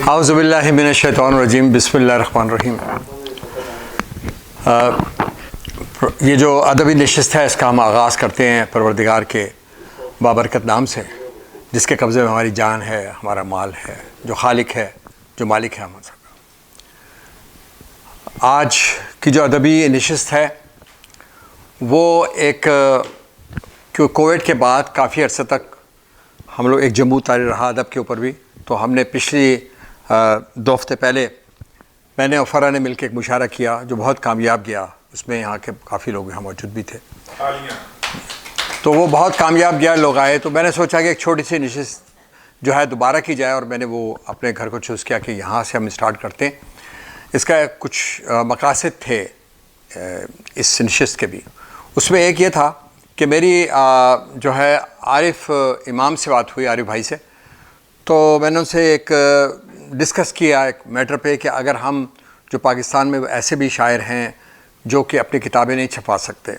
औज़ुबिल्लाहि मिनश्शैतानिर्रजीम बिस्मिल्लाहिर्रहमानिर्रहीम। ये जो अदबी नशिस्त है इसका हम आगाज़ करते हैं परवरदिगार के बाबरकत नाम से, जिसके कब्ज़े में हमारी जान है, हमारा माल है, जो खालिक है, जो मालिक है हम सबका। आज की जो अदबी नशिस्त है वो एक कोविड के बाद काफ़ी अर्से तक हम लोग एक जम्मू तारी रहा अदब के ऊपर भी। तो हमने पिछली 2 हफ्ते पहले मैंने और फ़रा ने मिलकर एक मुशायरा किया जो बहुत कामयाब गया। उसमें यहाँ के काफ़ी लोग यहाँ मौजूद भी थे, तो वो बहुत कामयाब गया, लोग आए। तो मैंने सोचा कि एक छोटी सी नशिस्त जो है दोबारा की जाए, और मैंने वो अपने घर को चूज़ किया कि यहाँ से हम स्टार्ट करते हैं। इसका कुछ मकासद थे इस नशिस्त के भी। उसमें एक ये था कि मेरी जो है आरिफ इमाम से बात हुई, आरिफ भाई से। तो मैंने उनसे एक डिस्कस किया एक मैटर पे कि अगर हम जो पाकिस्तान में ऐसे भी शायर हैं जो कि अपनी किताबें नहीं छपा सकते,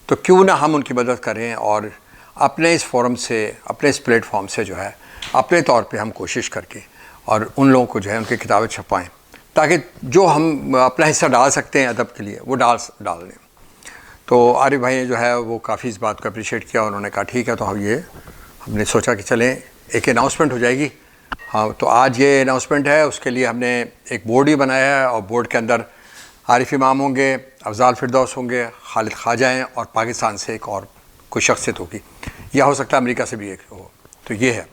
तो क्यों ना हम उनकी मदद करें और अपने इस फोरम से, अपने इस प्लेटफॉर्म से जो है अपने तौर पे हम कोशिश करके और उन लोगों को जो है उनकी किताबें छपाएं, ताकि जो हम अपना हिस्सा डाल सकते हैं अदब के लिए वो डाल दें। तो आरिफ भाई ने जो है वो काफ़ी इस बात को अप्रिशिएट किया। उन्होंने कहा ठीक है, तो हमने सोचा कि चलें एक अनाउंसमेंट हो जाएगी। हाँ, तो आज ये अनाउंसमेंट है, उसके लिए हमने एक बोर्ड ही बनाया है, और बोर्ड के अंदर आरिफ इमाम होंगे, अफजाल फिरदौस होंगे, खालिद ख्वाजा हैं, और पाकिस्तान से एक और कोई शख्सियत होगी, या हो सकता है अमेरिका से भी एक हो। तो ये है।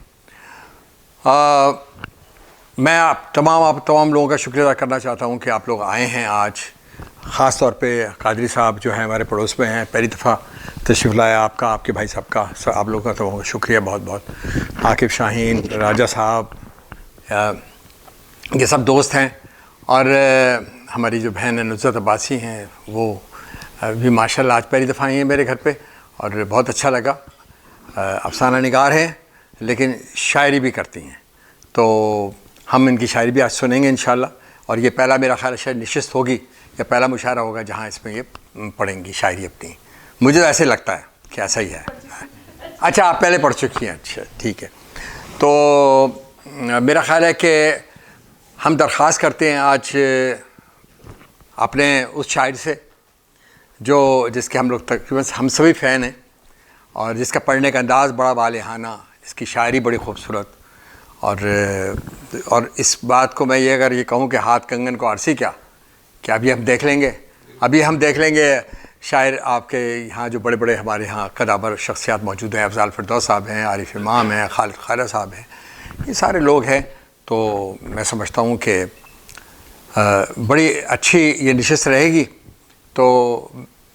मैं आप तमाम लोगों का शुक्रिया अदा करना चाहता हूँ कि आप लोग आए हैं आज। ख़ास तौर पे कादरी साहब जो हैं हमारे पड़ोस में हैं, पहली दफ़ा तशरीफ़ लाया, आपका, आपके भाई साहब का, आप लोगों का तो शुक्रिया बहुत बहुत। आकिब शाहीन, राजा साहब, ये सब दोस्त हैं। और हमारी जो बहन है नुसरत अब्बासी हैं, वो भी माशाल्लाह आज पहली दफ़ा आई हैं मेरे घर पे, और बहुत अच्छा लगा। अफसाना निगार हैं लेकिन शायरी भी करती हैं, तो हम इनकी शायरी भी आज सुनेंगे इंशाल्लाह। और ये पहला मेरा ख्याल शायद नशिस्त होगी या पहला मुशायरा होगा जहाँ इसमें ये पढ़ेंगी शायरी अपनी। मुझे तो ऐसे लगता है कि ऐसा ही है। अच्छा, आप पहले पढ़ चुकी हैं? अच्छा, ठीक है। तो मेरा ख्याल है कि हम दरख्वास्त करते हैं आज अपने उस शायर से जिसके हम लोग तकरीबन हम सभी फ़ैन हैं, और जिसका पढ़ने का अंदाज़ बड़ा बालिहाना, इसकी शायरी बड़ी खूबसूरत। और इस बात को मैं अगर ये कहूँ कि हाथ कंगन को आरसी क्या, कि अभी हम देख लेंगे शायर आपके यहाँ जो बड़े बड़े हमारे यहाँ कदावर शख्सियात मौजूद हैं। अफजाल फिरदौस साहब हैं, आरिफ इमाम हैं, खालिद ख्वाजा साहब हैं, ये सारे लोग हैं। तो मैं समझता हूँ कि बड़ी अच्छी ये नशिस्त रहेगी। तो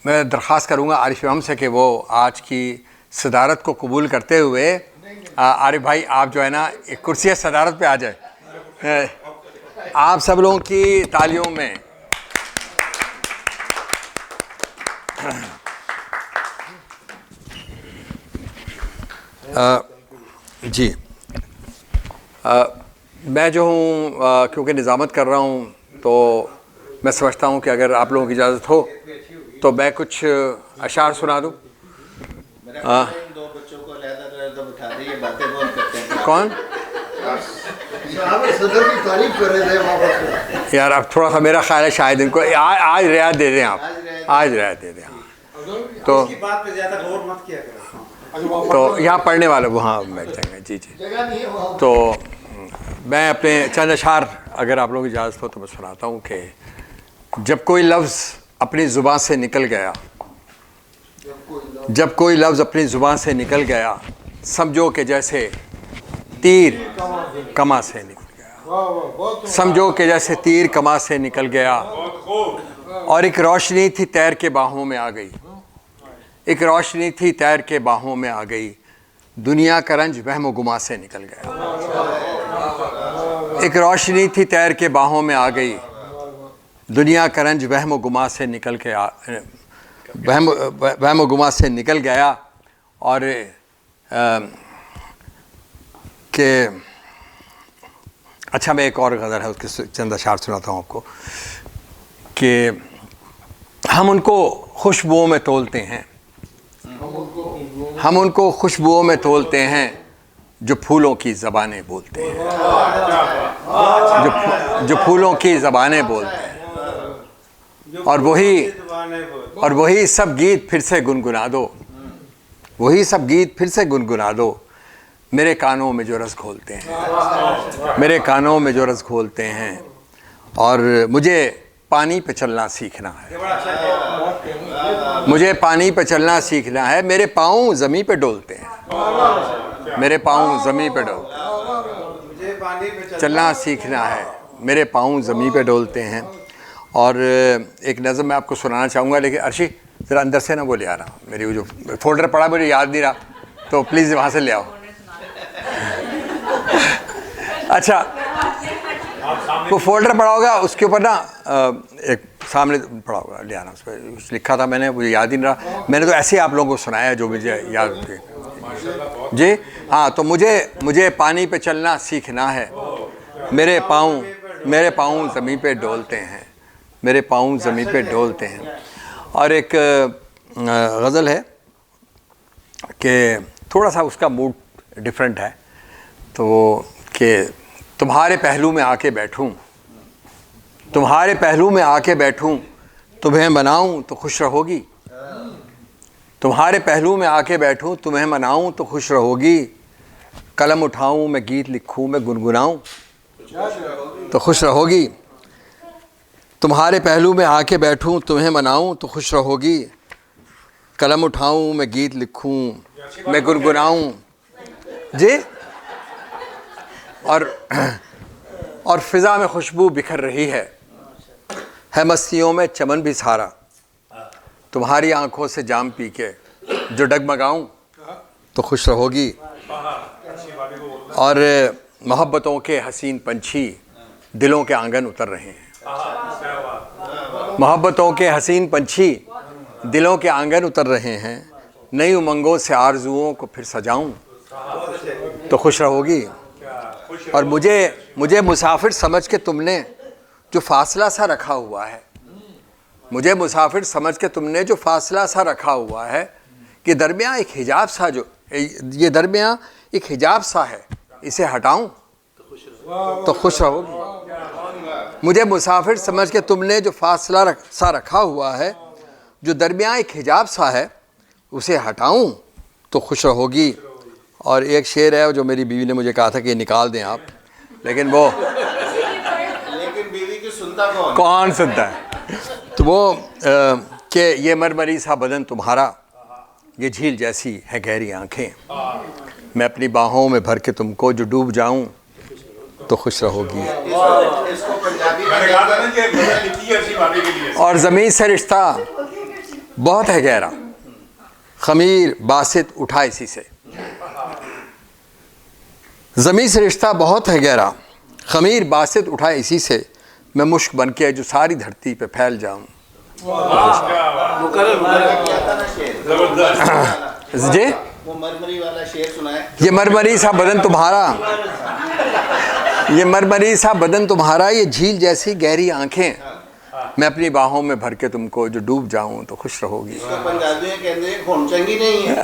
मैं दरख्वास्त करूँगा आरिफ इमाम से कि वो आज की सदारत को कबूल करते हुए, आरिफ भाई आप जो है ना एक कुर्सी सदारत पे आ जाए। आप सब लोगों की तालियों में। जी, मैं जो हूँ क्योंकि निज़ामत कर रहा हूँ, तो मैं समझता हूँ कि अगर आप लोगों की इजाज़त हो तो मैं कुछ अशार सुना दूँ। कौन? यार अब थोड़ा सा मेरा ख्याल है शायद इनको आज रियायत दे दें, आप आज रियायत दे दें। तो यहाँ पढ़ने वाले वो हाँ बैठ जाएंगे। जी जी। तो मैं अपने चंद अशार अगर आप लोगों की इजाज़त हो तो मैं सुनाता हूँ कि जब कोई लफ्ज़ अपनी ज़ुबान से निकल गया, जब कोई लफ्ज़ अपनी ज़ुबान से निकल गया, समझो कि जैसे तीर कमा से निकल गया, समझो कि जैसे तीर कमा से निकल गया, और एक रोशनी थी तैर के बाहों में आ गई, एक रोशनी थी तैर के बाहों में आ गई, दुनिया का रंज वहम गुमा से निकल गया। एक रोशनी थी तैर के बाहों में आ गई, दुनिया का रंज वहम गुमा से निकल के वहम गुमा से निकल गया। और कि अच्छा, मैं एक और गज़ल है उसके चंद अशार सुनाता हूँ आपको कि हम उनको खुशबुओं में तोलते हैं, हम उनको खुशबुओं में तोलते हैं, जो फूलों की ज़बानें बोलते हैं, जो फूलों की ज़बानें बोलते हैं, और वही सब गीत फिर से गुनगुना दो, वही सब गीत फिर से गुनगुना दो, मेरे कानों में जो रस घोलते हैं, मेरे कानों में जो रस घोलते हैं। और मुझे पानी पे चलना सीखना है, मुझे पानी पे चलना सीखना है, मेरे पाँव ज़मीं पे डोलते हैं, मेरे पाँव ज़मीं पे डोलते हैं, चलना सीखना है, मेरे पाँव ज़मीं पे डोलते हैं। और एक नज़म मैं आपको सुनाना चाहूँगा, लेकिन अर्शी ज़रा अंदर से ना वो ले आ रहा, मेरी वो जो फोल्डर पड़ा मुझे याद नहीं रहा, तो प्लीज़ वहाँ से ले आओ। अच्छा, वो फोल्डर पड़ा होगा, उसके ऊपर ना एक सामने पड़ा होगा, ले आना, उस पर कुछ लिखा था मैंने, मुझे याद ही नहीं रहा। मैंने तो ऐसे ही आप लोगों को सुनाया जो मुझे याद थे जी। हाँ, तो मुझे पानी पे चलना सीखना है, मेरे पाँव ज़मीं पे डोलते हैं, मेरे पाँव ज़मीं पे डोलते हैं। और एक गज़ल है कि थोड़ा सा उसका मूड डिफरेंट है, तो कि तुम्हारे पहलू में आके बैठूं, तुम्हारे पहलू में आके बैठूं, तुम्हें मनाऊं तो खुश रहोगी, तुम्हारे पहलू में आके बैठूं, तुम्हें मनाऊं तो खुश रहोगी, कलम उठाऊं मैं गीत लिखूं मैं गुनगुनाऊं तो खुश रहोगी, तुम्हारे पहलू में आके बैठूं, तुम्हें मनाऊं तो खुश रहोगी, कलम उठाऊं मैं गीत लिखूं मैं गुनगुनाऊं जी। और फ़िज़ा में खुशबू बिखर रही है मस्तियों में चमन भी सारा, तुम्हारी आंखों से जाम पी के जो डगमगाऊं तो खुश रहोगी, और मोहब्बतों के हसीन पंछी दिलों के आंगन उतर रहे हैं, मोहब्बतों के हसीन पंछी दिलों के आंगन उतर रहे हैं, नई उमंगों से आरजुओं को फिर सजाऊं तो खुश रहोगी। और मुझे मुसाफिर समझ के तुमने जो फासला सा रखा हुआ है, मुझे मुसाफिर समझ के तुमने जो फासला सा रखा हुआ है, कि दरमियाँ एक हिजाब सा, जो ये दरमियाँ एक हिजाब सा है, इसे हटाऊं तो खुश रहोगी। मुझे मुसाफिर समझ के तुमने जो फासला सा रखा हुआ है, जो दरमियाँ एक हिजाब सा है, उसे हटाऊं तो खुश रहोगी। और एक शेर है जो मेरी बीवी ने मुझे कहा था कि निकाल दें आप, लेकिन बीवी की सुनता कौन सुनता है, तो वो कि ये मरमरी सा बदन तुम्हारा, ये झील जैसी है गहरी आंखें, मैं अपनी बाहों में भर के तुमको जो डूब जाऊं तो खुश रहोगी। और ज़मीन से रिश्ता बहुत है गहरा, खमीर बासित उठा इसी से, ज़मीन से रिश्ता बहुत है गहरा, खमीर बासित उठा इसी से, मैं मुश्क बन के जो सारी धरती पे फैल जाऊं। जी, वो मरमरी वाला शेर सुनाए। ये मरमरी सा बदन तुम्हारा, ये मरमरी सा बदन तुम्हारा, ये झील जैसी गहरी आंखें, मैं अपनी बाहों में भर के तुमको जो डूब जाऊं तो खुश रहोगी। इसको पंजाबी में कहते हैं खून चंगी नहीं है।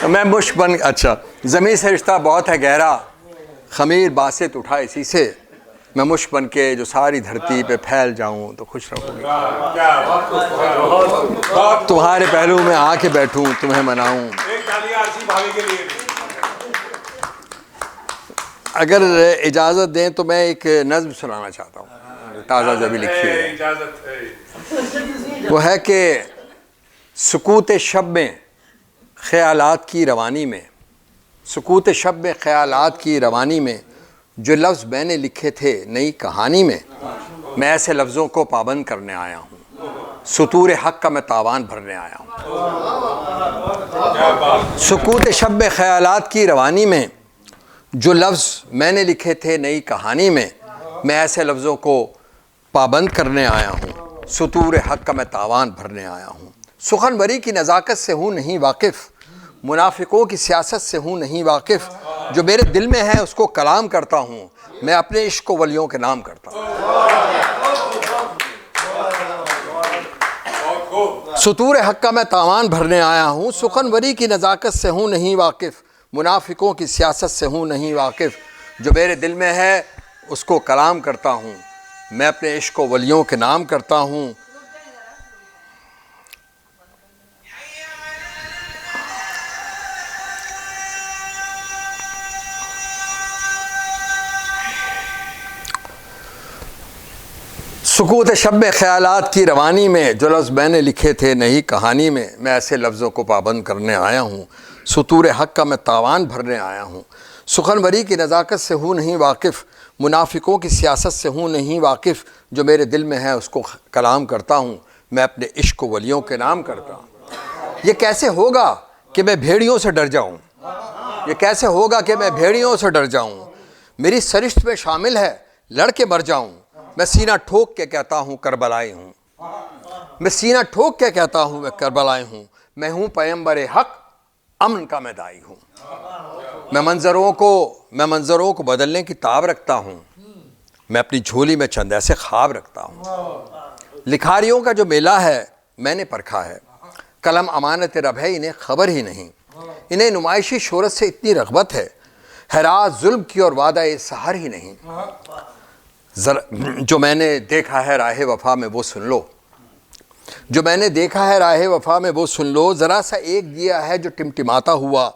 मैं मुश्क बन, अच्छा, ज़मीन से रिश्ता बहुत है गहरा, खमीर बासित उठा इसी से, मैं मुश्क बन के जो सारी धरती पे फैल जाऊं तो खुश रहोगी। तुम्हारे पहलू में आके बैठूं तुम्हें मनाऊं। अगर इजाज़त दें तो मैं एक नज़्म सुनाना चाहता हूँ, ताज़ा जब लिखी है। वो है कि सुकूत शब में ख़यालात की रवानी में, सुकूत शब में ख़यालात की रवानी में, जो लफ्ज़ मैंने लिखे थे नई कहानी में, मैं ऐसे लफ्ज़ों को पाबंद करने आया हूँ, सुतूर हक़ का मैं तावान भरने आया हूँ। सुकूत शब में ख़यालात की रवानी में, जो लफ्ज़ मैंने लिखे थे नई कहानी में, मैं ऐसे लफ्ज़ों को पाबंद करने आया हूँ, सुतूर हक़ का मैं तावान भरने आया हूँ। सुखनवरी की नज़ाकत से हूँ नहीं वाकिफ़, मुनाफिकों की सियासत से हूँ नहीं वाकिफ़, जो मेरे दिल में है उसको कलाम करता हूँ, मैं अपने इश्क को वलियों के नाम करता हूँ। सुतूर हक़ का मैं तावान भरने आया हूँ, सुखनवरी की नज़ाकत से हूँ नहीं वाकिफ़, मुनाफिकों की सियासत से हूँ नहीं वाकिफ़, जो मेरे दिल में है उसको कलाम करता हूँ, मैं अपने इश्क व वलियों के नाम करता हूँ। सुकूत शब में ख़यालात की रवानी में जो लफ्ज़ मैंने लिखे थे नहीं कहानी में, मैं ऐसे लफ्ज़ों को पाबंद करने आया हूँ। सुतूर हक़ का मैं तावान भरने आया हूँ, सुखनवरी की नज़ाकत से हूँ नहीं वाकिफ़, मुनाफिकों की सियासत से हूँ नहीं वाकिफ़, जो मेरे दिल में है उसको कलाम करता हूँ, मैं अपने इश्क व वलियों के नाम करता हूँ। ये कैसे होगा कि मैं भेड़ियों से डर जाऊँ, ये कैसे होगा कि मैं भेड़ियों से डर जाऊँ, मेरी सरिश्त में शामिल है लड़के मर जाऊँ, मैं सीना ठोक के कहता हूँ करबलाई हूँ, मैं सीना ठोक के कहता हूँ मैं करबलाई हूँ, मैं हूँ पैगंबर हक़ अमन का मैं दाई हूँ। मैं मंज़रों को बदलने की ताब रखता हूँ, मैं अपनी झोली में चंद ऐसे ख्वाब रखता हूँ। लिखारियों का जो मेला है मैंने परखा है, कलम अमानत रब है इन्हें खबर ही नहीं, इन्हें नुमाइशी शोहरत से इतनी रग़बत है, हैरात जुल्म की और वादा ये सहर ही नहीं। जो मैंने देखा है राह वफ़ा में वो सुन लो, जो मैंने देखा है राह वफ़ा में वो सुन लो, ज़रा सा एक दिया है जो टिमटिमाता हुआ,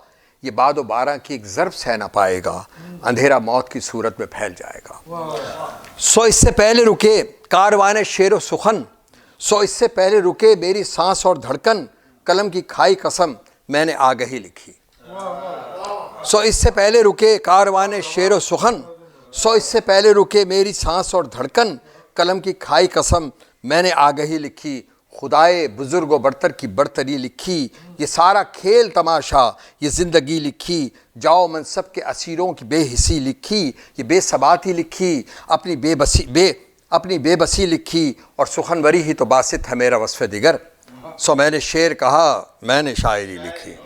ये बादो बारह की एक ज़रब सह ना पाएगा, अंधेरा मौत की सूरत में फैल जाएगा। सो इससे पहले रुके कारवाने शेर व सुखन, सो इससे पहले रुके मेरी सांस और धड़कन, कलम की खाई कसम मैंने आगही लिखी। सो इससे पहले रुके कारवाने शेर व सुखन, सो इससे पहले रुके मेरी सांस और धड़कन, कलम की खाई कसम मैंने आगही लिखी, खुदाए बुज़ुर्ग व बरतर की बरतरी लिखी, ये सारा खेल तमाशा ये ज़िंदगी लिखी, जाओ मनसब के असीरों की बेहिसी लिखी, ये बेसबाती लिखी, अपनी बेबसी लिखी, और सुखनवरी ही तो बासित है मेरा वस्फ़ दिगर। सो मैंने शेर कहा मैंने शायरी लिखी।